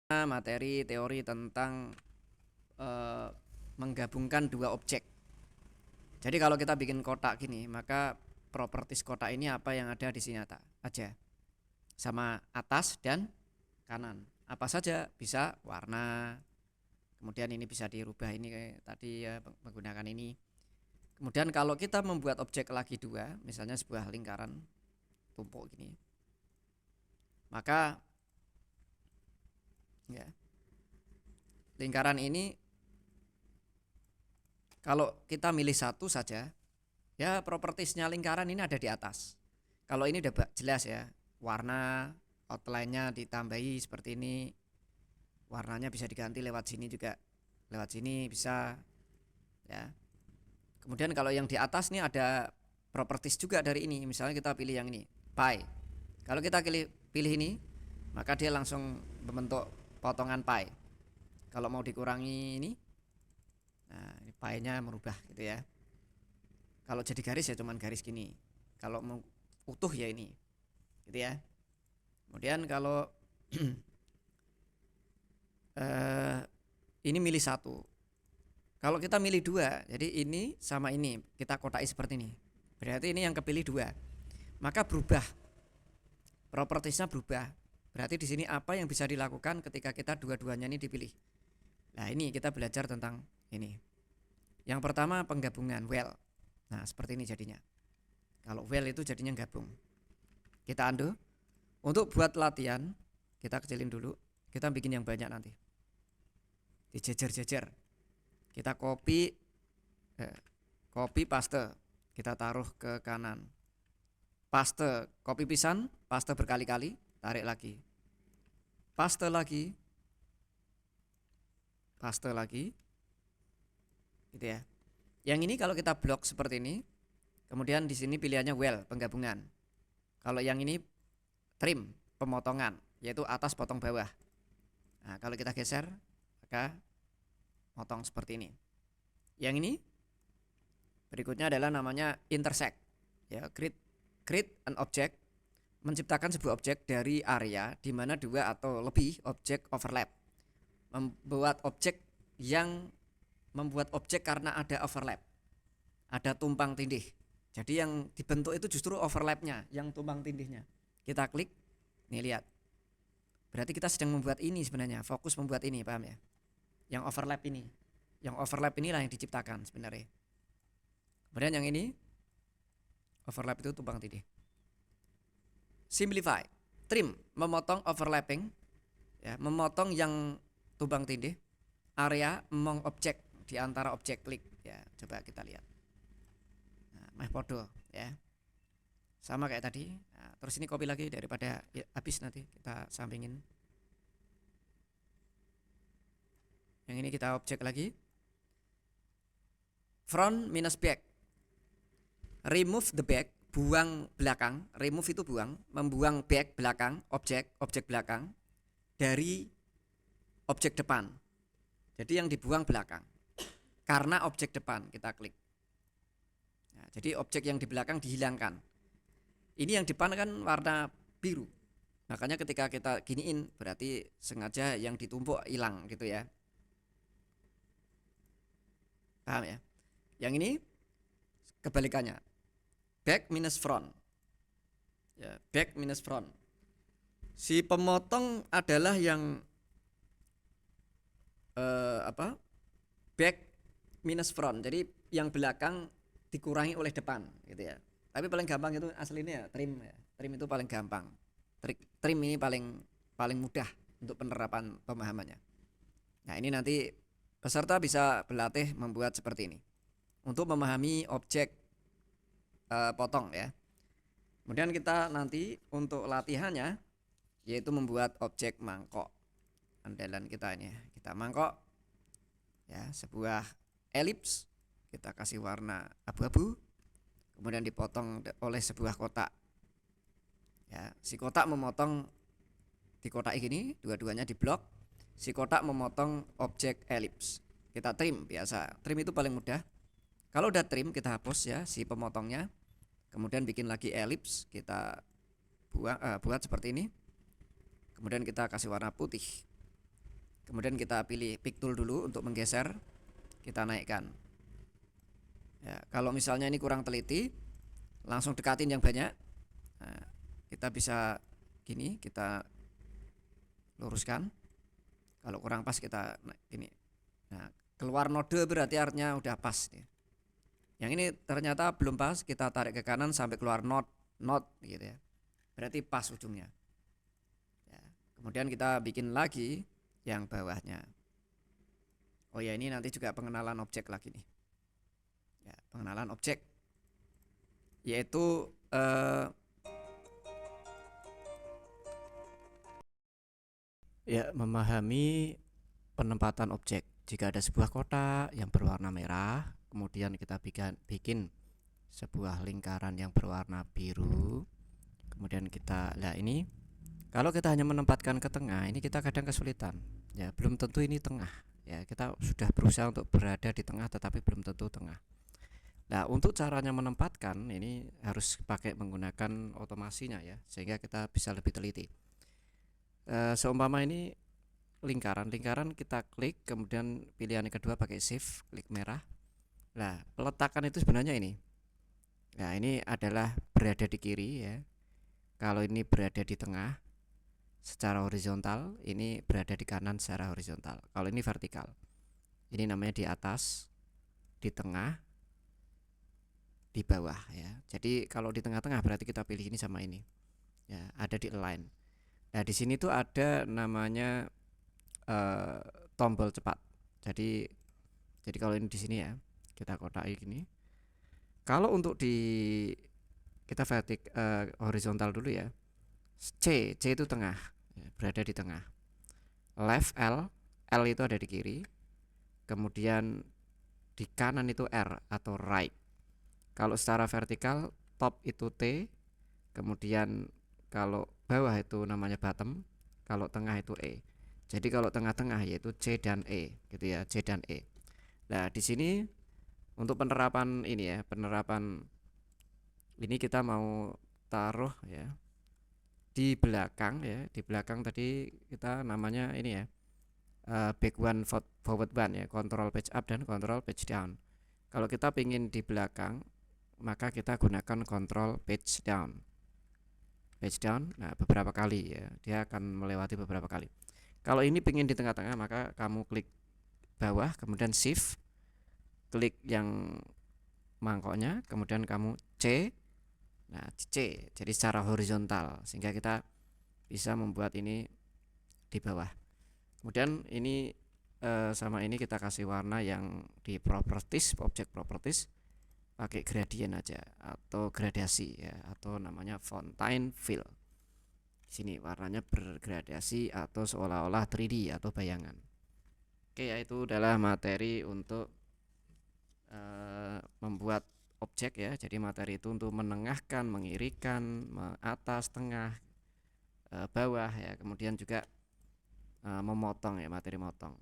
materi teori tentang menggabungkan dua objek. Jadi kalau kita bikin kotak gini, maka properties kotak ini apa yang ada di sini aja. Sama atas dan kanan. Apa saja, bisa warna. Kemudian ini bisa dirubah ini kayak tadi ya, menggunakan ini. Kemudian kalau kita membuat objek lagi dua, misalnya sebuah lingkaran tumpuk gini, maka ya lingkaran ini kalau kita milih satu saja, ya propertiesnya lingkaran ini ada di atas. Kalau ini udah jelas ya, warna outline-nya ditambahi seperti ini, warnanya bisa diganti lewat sini juga, lewat sini bisa ya. Kemudian kalau yang di atas nih ada properties juga dari ini, misalnya kita pilih yang ini, pi. Kalau kita pilih ini, maka dia langsung membentuk potongan pi. Kalau mau dikurangi ini, nah ini pi-nya merubah gitu ya. Kalau jadi garis ya cuman garis gini. Kalau mau utuh ya ini, gitu ya. Kemudian kalau ini milih satu. Kalau kita milih dua, jadi ini sama ini kita kotai seperti ini. Berarti ini yang kepilih dua. Maka berubah. Propertiesnya berubah. Berarti di sini apa yang bisa dilakukan ketika kita dua-duanya ini dipilih. Nah ini kita belajar tentang ini. Yang pertama penggabungan well. Nah seperti ini jadinya. Kalau well itu jadinya gabung. Kita undo. Untuk buat latihan kita kecilin dulu. Kita bikin yang banyak nanti. Dijejer-jejer. Kita copy paste. Kita taruh ke kanan. Paste, copy pisan, paste berkali-kali, tarik lagi. Paste lagi. Paste lagi. Gitu ya. Yang ini kalau kita blok seperti ini, kemudian di sini pilihannya well, penggabungan. Kalau yang ini trim, pemotongan, yaitu atas potong bawah. Nah, kalau kita geser, maka potong seperti ini. Yang ini berikutnya adalah namanya intersect. Ya, create an object, menciptakan sebuah objek dari area di mana dua atau lebih objek overlap. Membuat objek karena ada overlap. Ada tumpang tindih. Jadi yang dibentuk itu justru overlapnya, yang tumpang tindihnya. Kita klik, nih lihat. Berarti kita sedang membuat ini sebenarnya, fokus membuat ini, paham ya? Yang overlap ini. Yang overlap inilah yang diciptakan sebenarnya. Kemudian yang ini overlap itu tumpang tindih. Simplify, trim, memotong overlapping, ya, memotong yang tumpang tindih, area among objek di antara objek klik, ya, coba kita lihat. Nah, meh podo, ya, sama kayak tadi. Nah, terus ini copy lagi daripada ya, habis nanti kita sampingin. Yang ini kita objek lagi. Front minus back. Remove the back, buang belakang. Remove itu buang, membuang back belakang, objek belakang dari objek depan. Jadi yang dibuang belakang. Karena objek depan kita klik. Nah, jadi objek yang di belakang dihilangkan. Ini yang depan kan warna biru. Makanya ketika kita giniin berarti sengaja yang ditumpuk hilang gitu ya. Paham ya? Yang ini kebalikannya. Back minus front. Ya, back minus front. Si pemotong adalah yang back minus front. Jadi yang belakang dikurangi oleh depan gitu ya. Tapi paling gampang itu aslinya ya trim ya. Trim itu paling gampang. Trim ini paling mudah untuk penerapan pemahamannya. Nah, ini nanti peserta bisa berlatih membuat seperti ini untuk memahami objek potong ya. Kemudian kita nanti untuk latihannya yaitu membuat objek mangkok. Andalan kita ini ya. Kita mangkok ya, sebuah elips, kita kasih warna abu-abu, kemudian dipotong oleh sebuah kotak. Ya, si kotak memotong di kotak ini, dua-duanya diblok. Si kotak memotong objek elips. Kita trim biasa. Trim itu paling mudah. Kalau udah trim kita hapus ya si pemotongnya. Kemudian bikin lagi elips, kita buat seperti ini. Kemudian kita kasih warna putih. Kemudian kita pilih pick tool dulu untuk menggeser, kita naikkan. Ya, kalau misalnya ini kurang teliti, langsung dekatin yang banyak. Nah, kita bisa gini, kita luruskan. Kalau kurang pas kita gini. Nah, keluar node berarti artinya udah pas. Yang ini ternyata belum pas, kita tarik ke kanan sampai keluar not gitu ya. Berarti pas ujungnya. Ya, kemudian kita bikin lagi yang bawahnya. Oh ya, ini nanti juga pengenalan objek lagi nih. Ya, pengenalan objek yaitu ya, memahami penempatan objek. Jika ada sebuah kotak yang berwarna merah, kemudian kita bikin sebuah lingkaran yang berwarna biru. Kemudian ini kalau kita hanya menempatkan ke tengah, ini kita kadang kesulitan. Ya, belum tentu ini tengah. Ya, kita sudah berusaha untuk berada di tengah tetapi belum tentu tengah. Nah, untuk caranya menempatkan ini harus pakai menggunakan otomasinya ya, sehingga kita bisa lebih teliti. Seumpama ini lingkaran kita klik, kemudian pilihan yang kedua pakai shift, klik merah. Nah, peletakan itu sebenarnya ini. Nah, ini adalah berada di kiri ya. Kalau ini berada di tengah secara horizontal, ini berada di kanan secara horizontal. Kalau ini vertikal, ini namanya di atas, di tengah, di bawah ya. Jadi kalau di tengah-tengah berarti kita pilih ini sama ini. Ya, ada di align. Nah, di sini tuh ada namanya tombol cepat. Jadi kalau ini di sini ya, kita kotaki gini. Kalau untuk kita horizontal dulu ya. C itu tengah, ya, berada di tengah. Left L itu ada di kiri. Kemudian di kanan itu R atau right. Kalau secara vertikal top itu T, kemudian kalau bawah itu namanya bottom, kalau tengah itu E. Jadi kalau tengah-tengah yaitu C dan E, gitu ya, C dan E. Nah, di sini untuk penerapan ini ya, penerapan ini kita mau taruh ya di belakang ya, di belakang tadi kita namanya ini ya, back one forward one ya, control page up dan control page down. Kalau kita pingin di belakang, maka kita gunakan control page down. Page down, nah beberapa kali ya, dia akan melewati beberapa kali. Kalau ini pingin di tengah-tengah, maka kamu klik bawah, kemudian shift, klik yang mangkoknya, kemudian kamu C. Nah, C, jadi secara horizontal, sehingga kita bisa membuat ini di bawah. Kemudian ini sama ini kita kasih warna yang di properties, object properties, pakai gradient aja atau gradasi ya, atau namanya fontaine fill. Di sini warnanya bergradasi atau seolah-olah 3D atau bayangan. Oke, ya, itu adalah materi untuk membuat objek ya. Jadi materi itu untuk menengahkan, mengirikan, atas, tengah, bawah ya. Kemudian juga memotong ya, materi motong.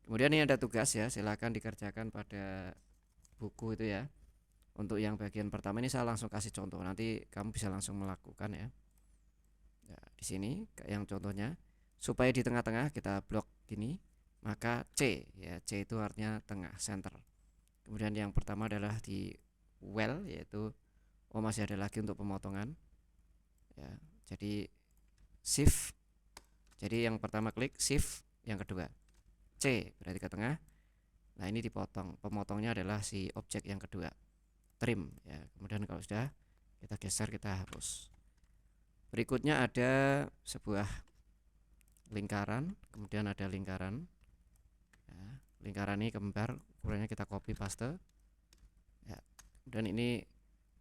Kemudian ini ada tugas ya, silakan dikerjakan pada buku itu ya. Untuk yang bagian pertama ini saya langsung kasih contoh, nanti kamu bisa langsung melakukan ya. Ya, di sini yang contohnya supaya di tengah-tengah kita blok gini, maka C ya, C itu artinya tengah, center. Kemudian yang pertama adalah di well, yaitu masih ada lagi untuk pemotongan ya. Jadi shift, jadi yang pertama klik shift, yang kedua C berarti ke tengah. Nah, ini dipotong, pemotongnya adalah si objek yang kedua, trim ya. Kemudian kalau sudah kita geser, kita hapus. Berikutnya ada sebuah lingkaran, kemudian ada lingkaran ya. Lingkaran ini kembar, ukurannya kita copy paste ya. Dan ini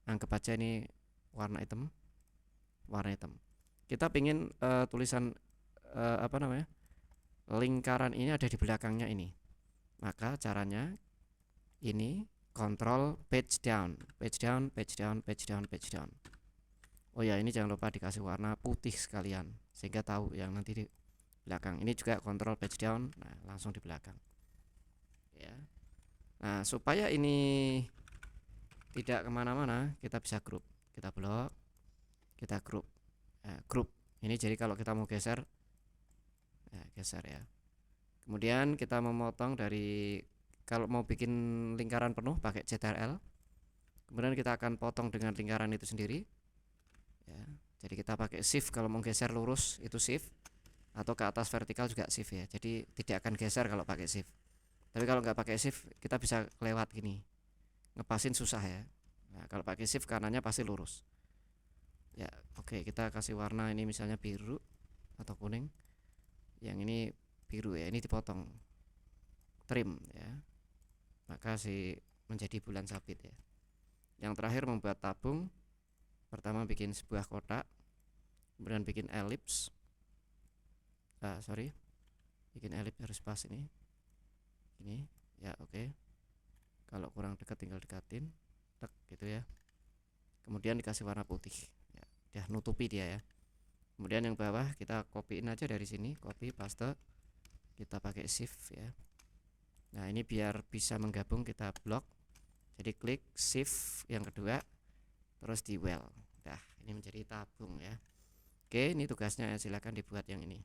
anggap aja ini warna hitam, kita pingin tulisan apa namanya, lingkaran ini ada di belakangnya ini. Maka caranya ini control page down, page down, page down, page down, page down. Oh ya, ini jangan lupa dikasih warna putih sekalian sehingga tahu yang nanti di belakang. Ini juga control page down, nah langsung di belakang ya. Nah, supaya ini tidak kemana-mana, kita bisa group, kita blok, kita group. Nah, group ini jadi kalau kita mau geser, geser ya. Kemudian kita memotong dari, kalau mau bikin lingkaran penuh pakai CTRL. Kemudian kita akan potong dengan lingkaran itu sendiri ya. Jadi kita pakai shift kalau mau geser lurus itu shift, atau ke atas vertikal juga shift ya. Jadi tidak akan geser kalau pakai shift. Tapi kalau nggak pakai shift kita bisa lewat gini, ngepasin susah ya. Nah, kalau pakai shift kanannya pasti lurus ya. Oke, kita kasih warna ini misalnya biru atau kuning. Yang ini biru ya, ini dipotong, trim ya, maka si menjadi bulan sabit ya. Yang terakhir membuat tabung. Pertama bikin sebuah kotak, kemudian bikin elips. Bikin elips harus pas ini ya. Oke, kalau kurang dekat tinggal dekatin, tek gitu ya. Kemudian dikasih warna putih ya, udah nutupi dia ya. Kemudian yang bawah kita copyin aja dari sini, copy paste, kita pakai shift ya. Nah ini biar bisa menggabung kita blok, jadi klik shift yang kedua terus di well. Nah ini menjadi tabung ya. Oke, ini tugasnya, silakan dibuat yang ini.